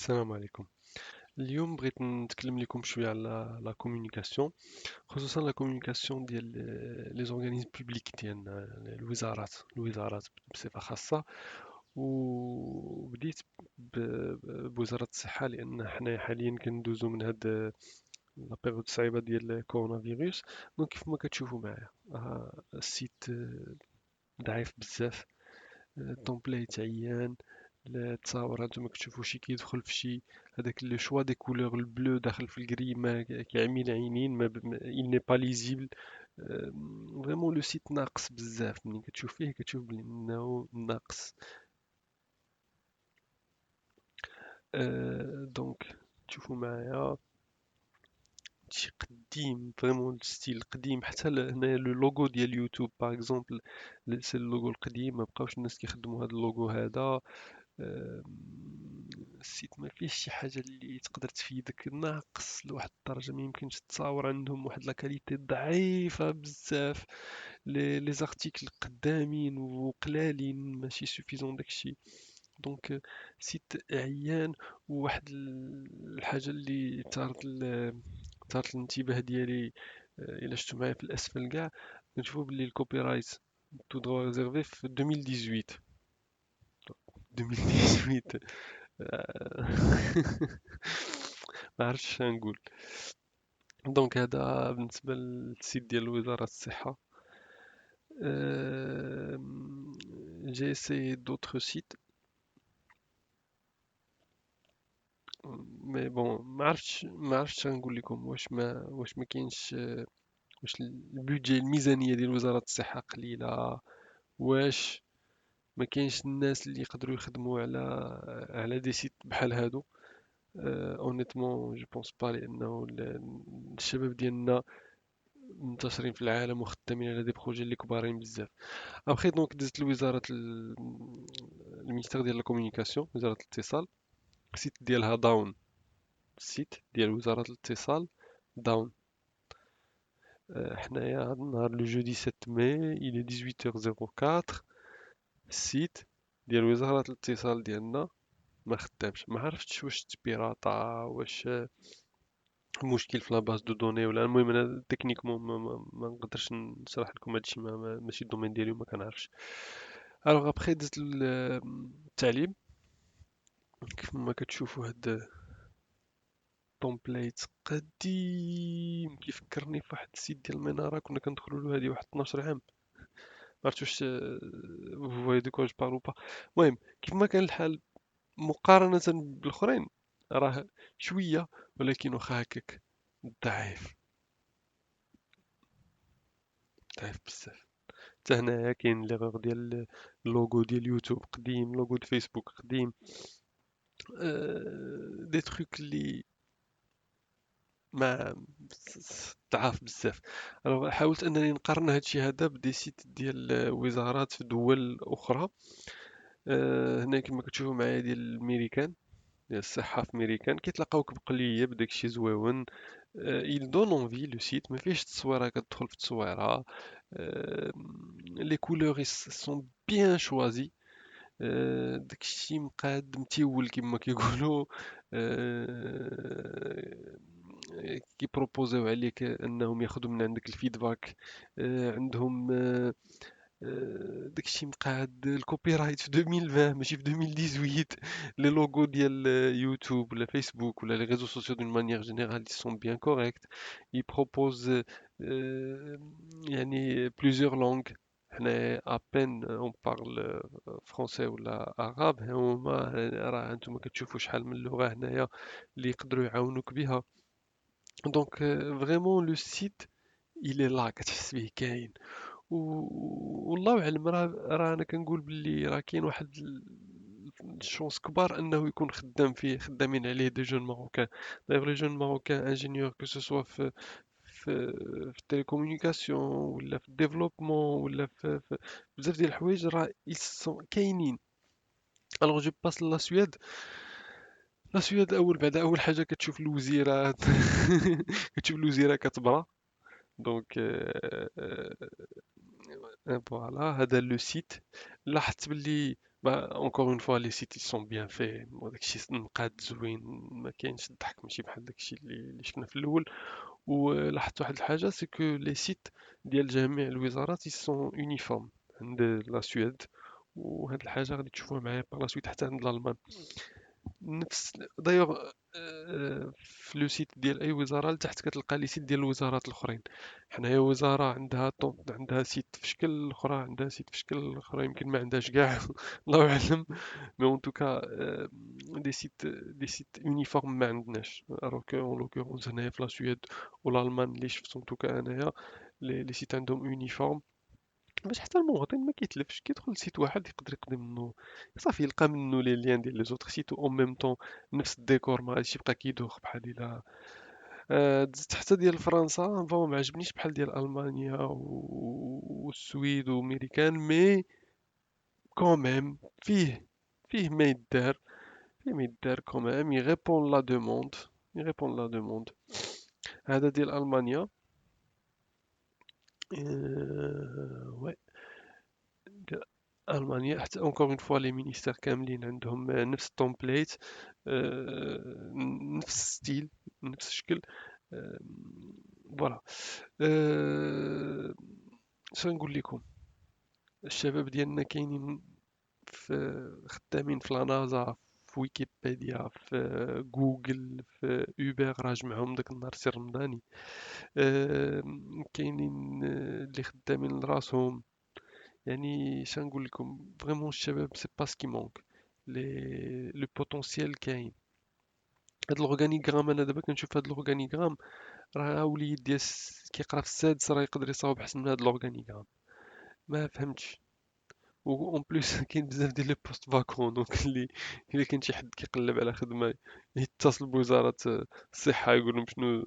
السلام عليكم. اليوم بغيت نتكلم لكم شوية على لا كومونيكاسيون، خصوصا لا كومونيكاسيون ديال لي زورغانيزم بوبليك ديالنا، الوزارات بصفة خاصة. وبديت بوزارة الصحة، لأن حنا حاليا كندوزو من هاد لا بيريود صعيبة ديال كورونا فيروس. دونك كيف ما كتشوفوا معايا، السيت ضعيف بزاف، التومبليت عيان، التصاور هانتوما كتشوفوا شي كيدخل في شي، هذاك لو شوا دي كولور، البلو داخل في الكري، ما كيعمي العينين، il n'est pas lisible. فريمون لو سيت ناقص بزاف، ملي كتشوف فيه كتشوف بلي انه ناقص. دونك تشوفوا معايا شي قديم، فريمون الستيل قديم، حتى هنايا لو لوغو ديال يوتيوب باغ اكزومبل، سي اللوغو القديم، ما بقاوش الناس كيخدموا هذا اللوغو هذا. آم، السيت ما فيهش شي حاجة اللي تقدر تفيدك، ناقص لواحد الدرجة، ما يمكنش تصاور، عندهم واحد لاكاليتي ضعيفة بزاف، لي زارتيكل قدامين وقلالين، ماشي سوفيزون داكشي. دونك سيت عيان. وواحد الحاجة اللي ثارت الانتباه ديالي، الا شفتو معايا في الاسفل كاع، كنشوفو بلي الكوبي رايت تو دروا ريزيرفي في 2018. 2018. ما عرفتش شنقول. دونك هذا بالنسبة للسيت ديال وزارة الصحة. جي اسيي دوطخ سيت، مي بون ما عرفتش شنقول لكم، واش ما كاينش، واش البودجي، الميزانية ديال وزارة الصحة قليلة، واش ما كاينش الناس اللي يقدروا يخدموا على دي سيت بحال هادو. اونيتمون جو بونس با، لانه الشباب ديالنا منتشرين في العالم وخدامين على دي بروجي اللي كبارين بزاف. ابخي دونك دزت لوزارة المينيستير ديال لا كومونيكاسيون، وزارة الاتصال، السيت ديالها داون. السيت ديال وزارة الاتصال داون. حنايا هاد النهار لو جودي 7 ماي الى 18:04، السيت ديال وزارة الاتصال ديالنا ما خدامش. ما عرفتش واش تبيراطا، واش مشكل في لاباز دو دوني، ولا المهم انا تكنيكمون ما نقدرش نشرح لكم هادشي، ماشي الدومين ديالي وما كنعرفش. الوغ ابخي دزت للتعليم. كيف ما كتشوفوا هاد تومبليت قديم كيفكرني في واحد السيت ديال المناره كنا كندخلوا له هذه واحد 12 عام. ما عرفتش واش فوايي دو كوا جو بارل با. المهم كيف ما كان الحال مقارنة بالاخرين، راه شوية، ولكن واخا هكاك ضعيف، ضعيف بزاف. حتى هنايا كاين ليغور ديال اللوغو ديال يوتيوب قديم، لوغو ديال فيسبوك قديم، دي تروك اللي ما ضعاف بزاف. الوغ حاولت انني نقارن هادشي هذا بدي سيت ديال وزارات في دول اخرى. هنا كما كتشوفوا معايا ديال الميريكان، ديال الصحة في ميريكان، كيتلاقاوك بقلية بداكشي زويون. il donne envie le site، ما فيهش تصويرة كتدخل في التصويرة. les couleurs sont bien choisies. داكشي مقاد متيول كما كيقولوا. كيبروبوزيو عليك انهم ياخذوا من عندك الفيدباك. عندهم داكشي مقاد، الكوبي رايت في 2020 ماشي في 2018. لي لوغو ديال يوتيوب ولا فيسبوك ولا لي ريزو سوسيو دون مانيير جينيرال ils sont bien corrects. ils proposent يعني plusieurs langues. حنا ابين اون بارل فرونسي ولا عرب، هما راه انتم كتشوفوا شحال من لغة هنايا اللي يقدروا يعاونوك بها. دونك فريمون لو سيت il est là، كتحس به كاين. والله اعلم، راه انا كنقول باللي راه كاين واحد الشونس كبار انه يكون خدام فيه، خدامين عليه دي جون ماروكان. دايوغ لي جون ماروكان انجينيور، كو سو سوا في التليكومونيكاسيون ولا في الديفلوبمون ولا في بزاف ديال الحوايج، راه كاينين. الوغ جو باس لا سويد. لا سويد اول حاجه كتشوف الوزيره كتشوف الوزيره كتبرا. دونك فوالا هذا لو سيت. لاحظت باللي Bah, encore une fois les sites ils sont bien faits وداك الشيء نقاد زوين ما كاينش الضحك ماشي بحال داك الشيء اللي شفنا في الاول. ولاحظت واحد الحاجه سي كو لي سيت ديال جميع الوزارات يسون يونيفورم عند لا سويد، وهاد الحاجه غادي تشوفوها معايا باغ لا سويت حتى عند الالمان. نفس دايوغ في لو سيت ديال اي وزاره لتحت كتلقى لي سيت ديال الوزارات الاخرين. حنايا وزاره عندها عندها سيت في شكل، الاخرى عندها سيت في شكل، الاخرى يمكن ما عندهاش كاع الله اعلم. مي اون توكا دي سيت يونيفورم ما عندناش، الوغ كو اون لوكورونس هنايا في لا سويد والالمان اللي شفت اون توكا انايا لي سيت عندهم يونيفورم باش حتى المواطن ما كيتلفش كيدخل لسيت واحد يقدر يقدم منه صافي يلقى منه لي ليان ديال لي زوتر سيت او ميم طون نفس الديكور ما غاديش يبقى كيدوخ بحال الا دزت حتى ديال فرنسا فهو ما عجبنيش بحال ديال المانيا والسويد وميريكان مي كوميم فيه ما يدار، فيه ما يدار كوميم يغيبون لا دوموند، يغيبون لا دوموند. هذا ديال المانيا. وي ديال ألمانيا حتى encore une fois les ministères كاملين عندهم نفس التومبليت، نفس الستيل، نفس الشكل. آه، فوالا. شنو نقول لكم، الشباب ديالنا كاينين في خدامين في لانازا، في ويكيبيديا، في جوجل، في اوبر راه جمعهم داك النهار سي رمضاني. آه، كاينين اللي خدامين لراسهم. يعني شنقول لكم فريمون الشباب سي با سكي مونك، لو بوتونسيال كاين. هاد الاورغانيغرام انا دابا كنشوف هاد الاورغانيغرام راه وليد ديال كيقرا في السادس راه يقدر يصاوب احسن من هاد الاورغانيغرام. ما فهمتش. و اون بليس كاين بزاف ديال لي بوست فاكون دونك اللي الا كان شي حد كيقلب على خدمه يتصل بوزاره الصحه يقول لهم شنو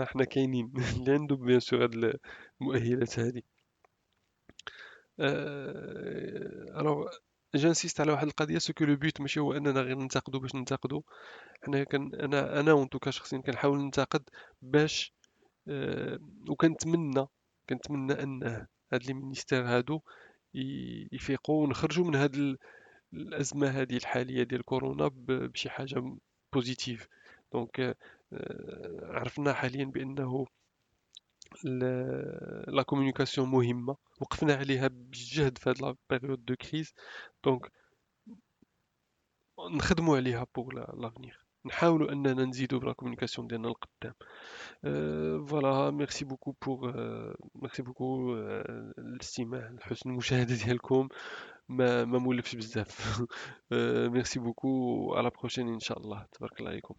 احنا كاينين اللي عنده بيان سور هاد المؤهلات هادي. الوغ جانسيست على واحد القضيه سو كو لو بوت ماشي هو اننا غير ننتقدو باش ننتقدو. حنا انا اون توكا شخصيا كنحاول ننتقد باش وكنتمنى ان هاد لي مينيستير هادو يفيقوا ونخرجوا من هاد الازمه هذه الحاليه ديال كورونا بشي حاجه بوزيتيف. دونك عرفنا حاليا بانه لا كومونيكاسيون مهمه، وقفنا عليها بجهد في هاد لا بيريود دو كريز. دونك نخدموا عليها بوغ لافنيغ، نحاولوا اننا نزيدوا بلا كومونيكاسيون ديالنا القدام. فوالا ميرسي بوكو بوغ ميرسي بوكو الاستماع، حسن المشاهده ديالكم. ما مولفش بزاف. ميرسي بوكو، على بروشين ان شاء الله، تبارك الله عليكم.